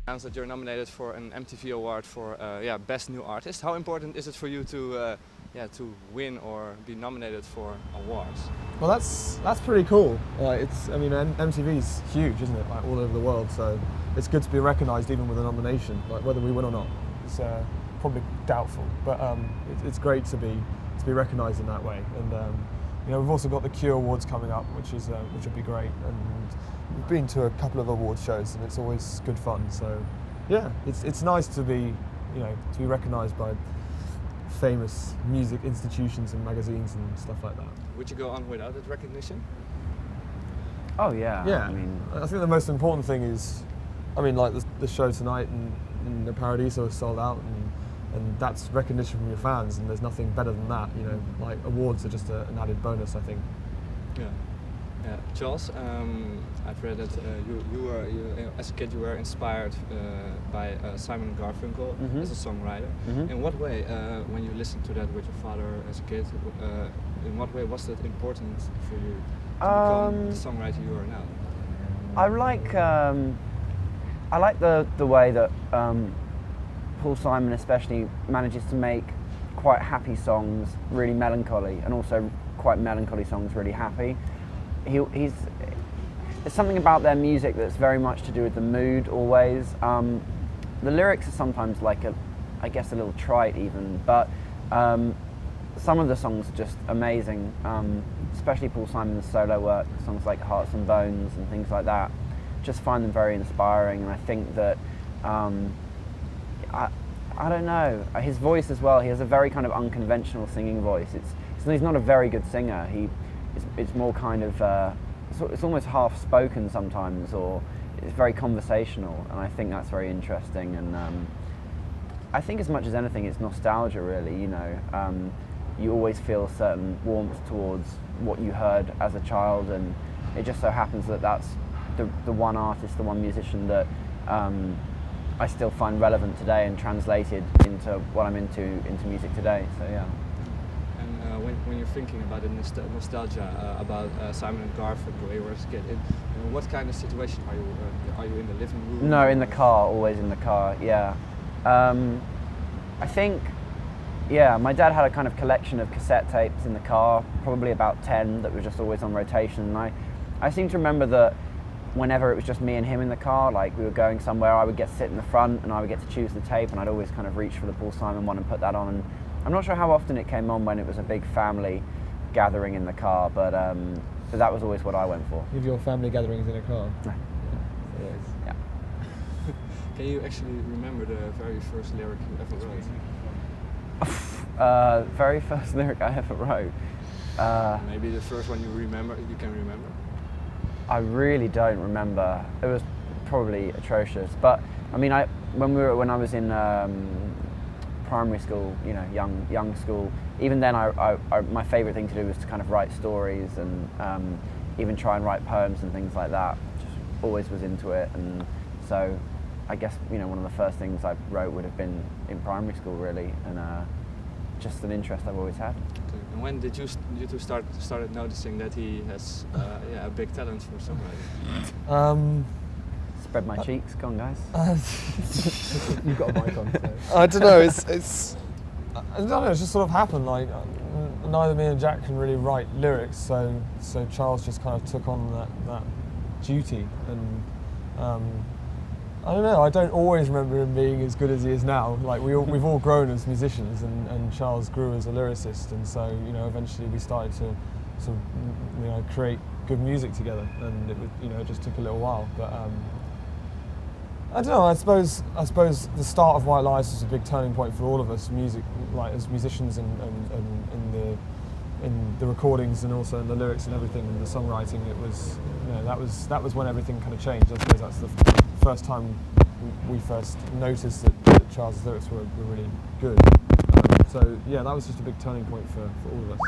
Announced that you're nominated for an MTV award for Best New Artist. How important is it for you to win or be nominated for awards? Well, that's pretty cool. MTV's huge, isn't it? Like all over the world, so it's good to be recognised even with a nomination. Like whether we win or not, it's probably doubtful, but it's great to be recognised in that way. And we've also got the Q Awards coming up, which will be great. And we've been to a couple of award shows, and it's always good fun. So yeah, it's nice to be recognised by famous music institutions and magazines and stuff like that. Would you go on without that recognition? Oh yeah. Yeah. I think the most important thing is, like the show tonight in the Paradiso is sold out, and that's recognition from your fans, and there's nothing better than that. Like awards are just an added bonus, I think. Yeah. Charles, I've read that as a kid you were inspired by Simon and Garfunkel as a songwriter. In what way, when you listened to that with your father as a kid, in what way was that important for you to become the songwriter you are now? I like the way that Paul Simon especially manages to make quite happy songs really melancholy, and also quite melancholy songs really happy. There's something about their music that's very much to do with the mood always. The lyrics are sometimes like a little trite even, but some of the songs are just amazing, especially Paul Simon's solo work, songs like Hearts and Bones and things like that. Just find them very inspiring, and I think that, I don't know, his voice as well, he has a very kind of unconventional singing voice. He's not a very good singer. It's more kind of, it's almost half spoken sometimes, or it's very conversational, and I think that's very interesting. And I think as much as anything, it's nostalgia really. You always feel a certain warmth towards what you heard as a child, and it just so happens that that's the one artist, the one musician that I still find relevant today and translated into what I'm into music today. So yeah. When you're thinking about the nostalgia about Simon and Garfunkel when you were a kid, in what kind of situation are you? Are you in the living room? No, in the car, always in the car, yeah. I think, my dad had a kind of collection of cassette tapes in the car, probably about 10 that were just always on rotation. And I seem to remember that whenever it was just me and him in the car, like we were going somewhere, I would get to sit in the front and I would get to choose the tape, and I'd always kind of reach for the Paul Simon one and put that on. And I'm not sure how often it came on when it was a big family gathering in the car, but that was always what I went for. With your family gatherings in a car? Yeah. Can you actually remember the very first lyric you ever wrote? Very first lyric I ever wrote? Maybe the first one you can remember? I really don't remember. It was probably atrocious, but when I was in primary school, young school, even then my favourite thing to do was to kind of write stories and even try and write poems and things like that. Just always was into it, and so I guess one of the first things I wrote would have been in primary school really, and just an interest I've always had. Okay. And when did you two started noticing that he has a big talent for songwriting? Spread my cheeks, come on guys. You've got a mic on. So. I don't know. I don't know. It's just sort of happened. Like neither me and Jack can really write lyrics, so Charles just kind of took on that duty. And I don't know. I don't always remember him being as good as he is now. Like we've all grown as musicians, and Charles grew as a lyricist, and so eventually we started to sort of create good music together, and it just took a little while, but. I don't know. I suppose the start of White Lies was a big turning point for all of us, as musicians, and in the recordings, and also in the lyrics and everything, and the songwriting. It was that was when everything kind of changed. I suppose that's the first time we first noticed that Charles' lyrics were really good. So yeah, that was just a big turning point for all of us.